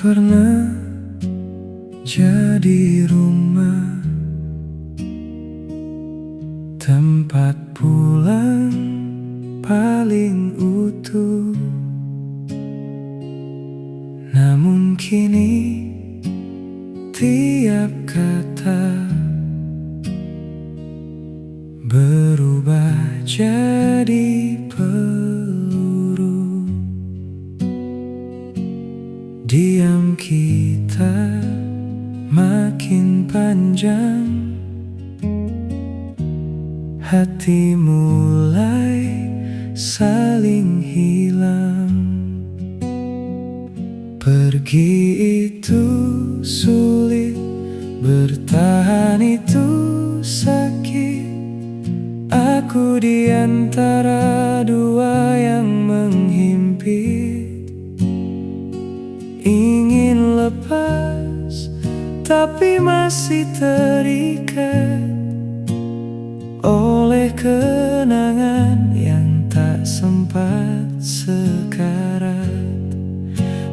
pernah jadi rumah, tempat pulang paling utuh. Namun kini tiap kata berubah jadi peluru. Diam kita makin panjang, hati mulai saling hilang. Pergi itu sulit, bertahan itu sakit. Aku di antara dua yang menghimpit. Ingin lepas, tapi masih terikat oleh kenangan yang tak sempat sekarat.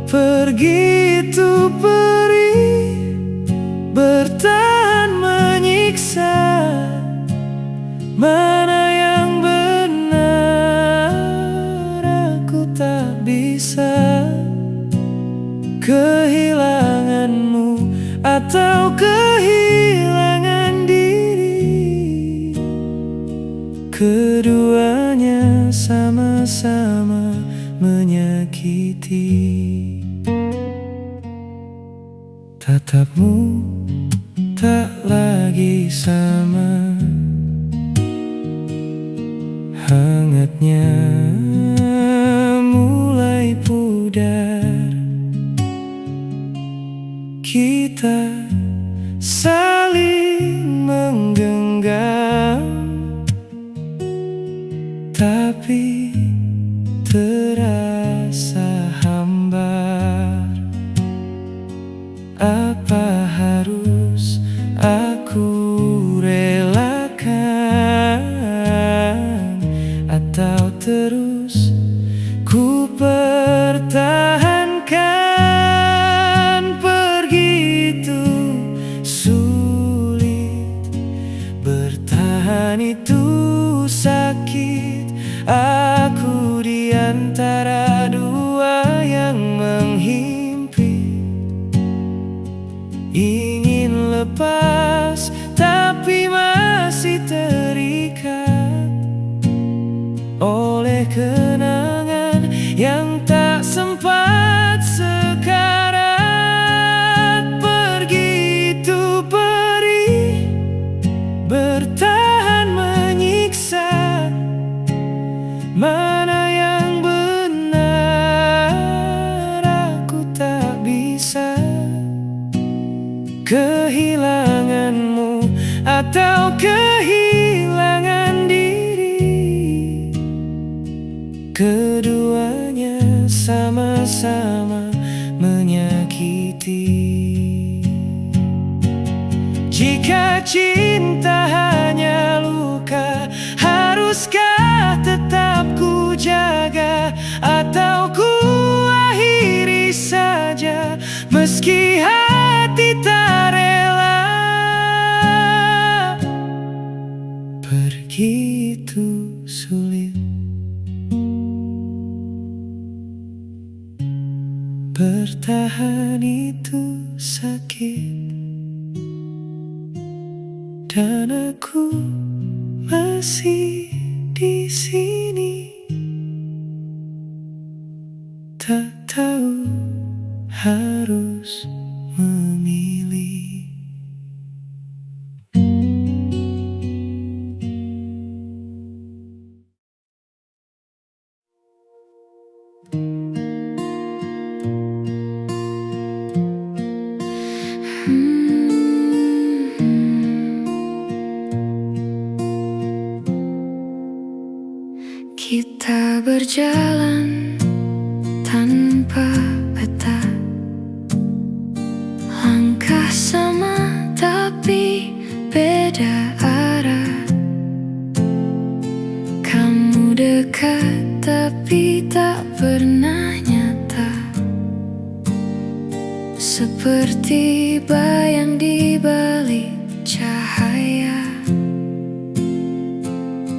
Pergi itu perih, bertahan menyiksa. Mana yang benar, aku tak bisa. Kehilanganmu atau kehilangan diri, keduanya sama-sama menyakiti. Tatapmu tak lagi sama, hangatnya mulai pudar. Kita saling menggenggam, tapi terasa hambar. Apa harus aku relakan, atau terus ku pertahankan? Pergi itu sulit, bertahan itu sakit. Aku di antara dua yang menghimpit. Ingin lepas, tapi masih terikat oleh kenangan yang tak sempat sekarat. Pergi itu perih, bertahan menyiksa. Mana yang benar, aku tak bisa. Kehilanganmu atau kehilangan diri, keduanya sama-sama menyakiti. Jika cinta hanya luka, haruskah tetap ku jaga, atau ku akhiri saja meski hati tak rela? Pergi itu sulit, bertahan itu sakit. Dan aku masih di sini, tak tahu harus memilih. Kita berjalan tanpa peta, langkah sama seperti bayang di balik cahaya.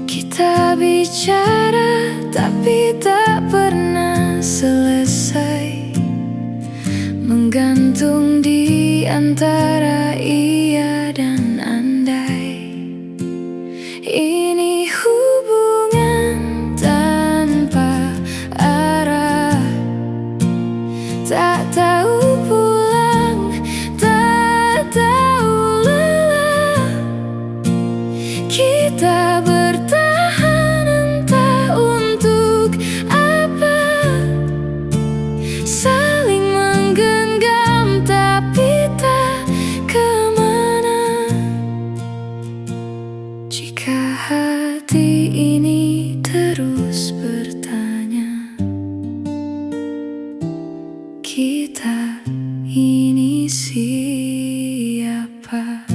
Kita bicara tapi tak pernah selesai, menggantung di antara iya dan andai. Ini hubungan tanpa arah, tak tahu pulang, tak tahu lelah. Kita bertahan entah untuk apa, saling menggenggam tapi tak kemana. Jika hati ini terus bertanya, kita ini siapa?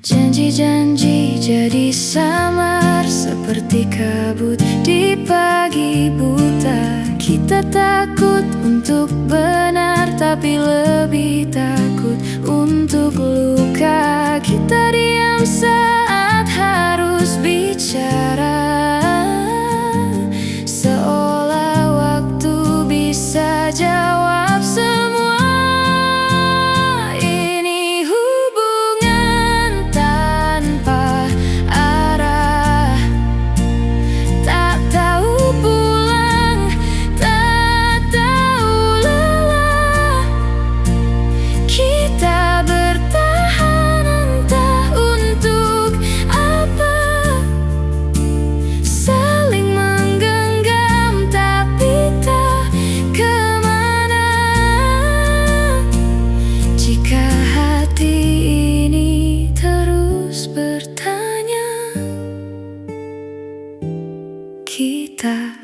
Janji-janji jadi samar seperti kabut di pagi buta. Kita takut untuk benar tapi lebih takut untuk luka. Kita diam saat harus bicara, seolah waktu bisa jawab semua. Ini hubungan tanpa arah, tak tahu pulang, tak tahu lelah. Kita bertahan entah untuk apa, saling menggenggam tapi tak kemana. Jika hati ini terus bertanya, kita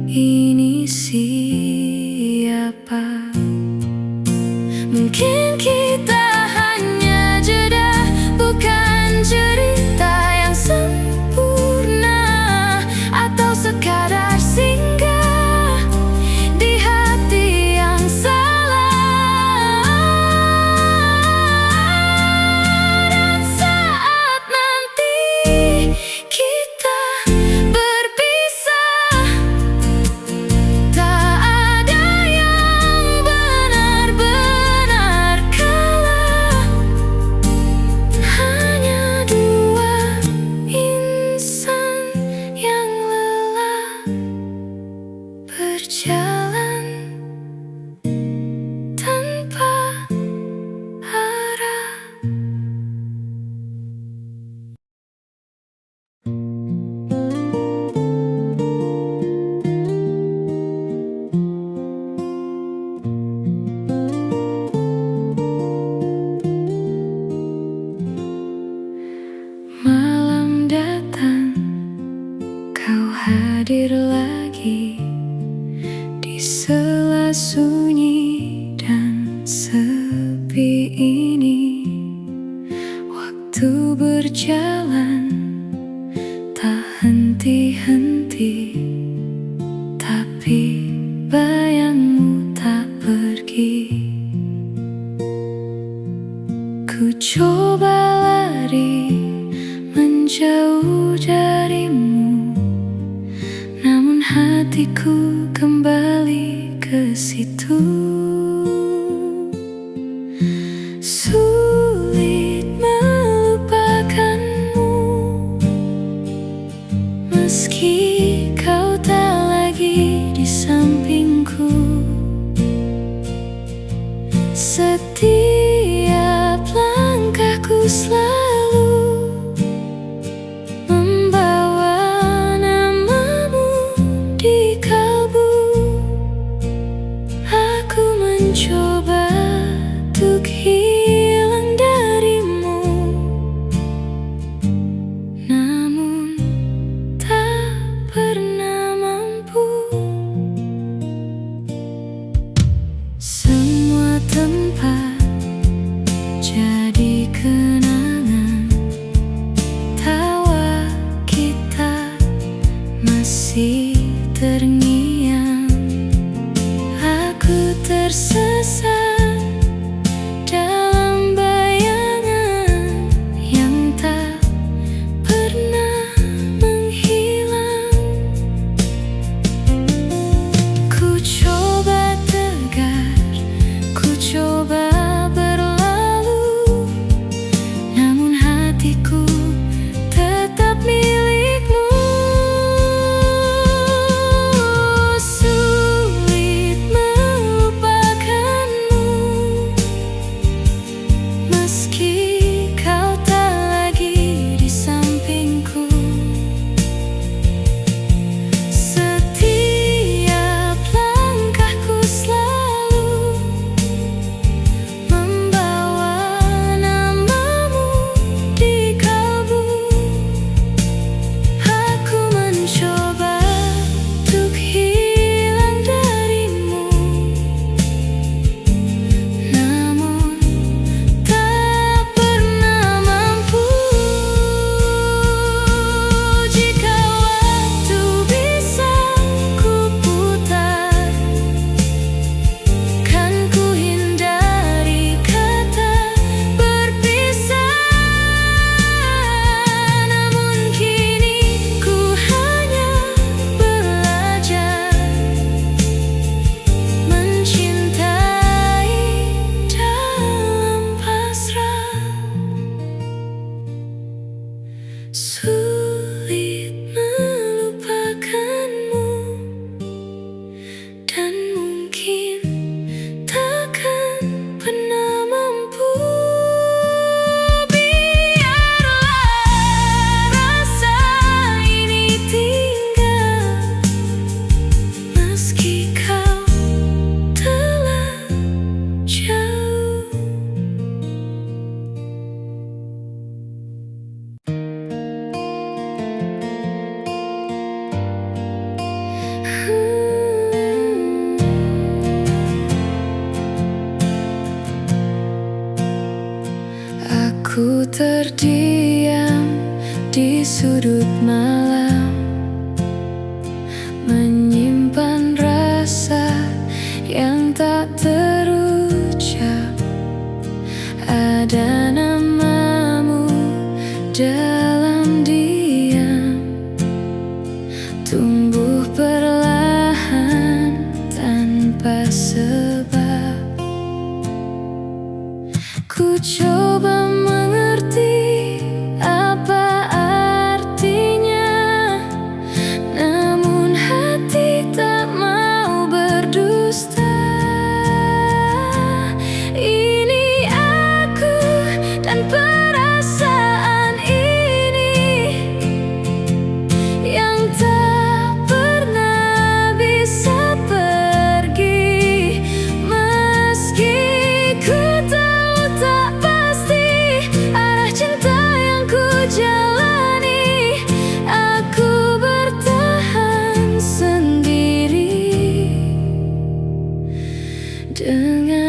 ini siapa? Mungkin kita hanya jeda, bukan cerita yang sempurna, atau sekadar singgah di hati yang salah. Dan saat nanti kita berpisah, tak ada yang benar-benar kalah. Hanya dua insan yang lelah berjalan tanpa arah. Malam datang, kau hadir lagi di sela sunyi dan sepi ini. Waktu berjalan tak henti-henti, tapi bayangmu tak pergi. Ku coba lari menjauh darimu, namun hatiku kembali ke situ. Sulit melupakanmu, meski kau tak lagi di sampingku. Setiap langkahku selalu membawa namamu di kalbu. Aku mencoba untuk hilang darimu, namun tak pernah mampu. Semua tempat jadi kenangan, tawa kita masih terngiang. tersesat dalam bayangan yang tak pernah menghilang. Ku coba tegar, ku coba berlalu, namun hatiku tetap milikmu. Sulit melupakanmu, meski kau tak lagi di sampingku. Setiap langkahku selalu membawa namamu di kalbu. Aku mencoba untuk hilang darimu, namun tak pernah mampu. Jika waktu bisa ku putar, kan ku hindari kata berpisah. Namun kini ku hanya belajar mencintai dalam pasrah. Sulit melupakanmu, dan mungkin takkan pernah mampu. Biarlah rasa ini tinggal, meski kau telah jauh. Aku terdiam di sudut malam, menyimpan rasa yang tak terucap. Ada namamu dalam diam, tumbuh perlahan tanpa sebab. Ku coba mengerti apa artinya, namun hati tak mau berdusta. Ini aku dan perasaan ini yang tak pernah bisa pergi, meski ku tahu tak pasti arah cinta yang ku jalani. Aku bertahan sendiri dengan